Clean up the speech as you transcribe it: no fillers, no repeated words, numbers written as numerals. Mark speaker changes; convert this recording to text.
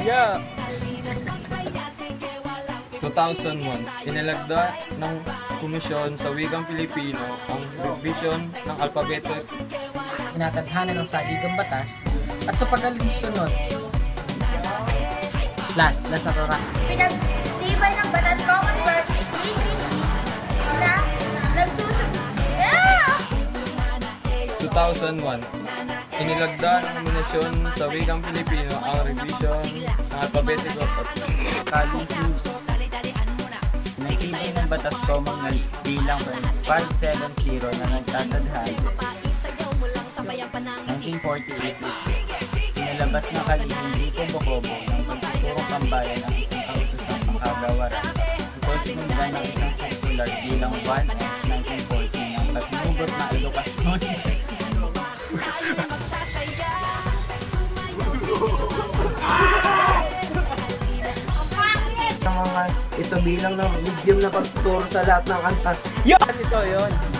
Speaker 1: Yeah. 2001, inilagda ng komisyon sa wikang Pilipino ang revision ng alpabeto.
Speaker 2: Tinatadhana ng saligang batas at sa pagalinsunod. Last sa rora.
Speaker 3: Pinagtibay ng batas Commonwealth 333 na nagsusub...
Speaker 1: 2001, inilagda ng komisyon sa wikang Pilipino ang revision ng alpabetiko at
Speaker 4: Kalihis. Nagtibay ng batas Commonwealth bilang 570 na nagtatadhana. 1948, inilabas ng kalihim Rico Bocobo ng pagtuturong pambayan ng isang kautusang makagawaran. Ito sinundan ng isang sirkular bilang 1S 1914 ng pagnugot na edukasyon.
Speaker 5: Ito bilang ng medium na pagtuturo sa lahat ng antas. Yan! Ito yun.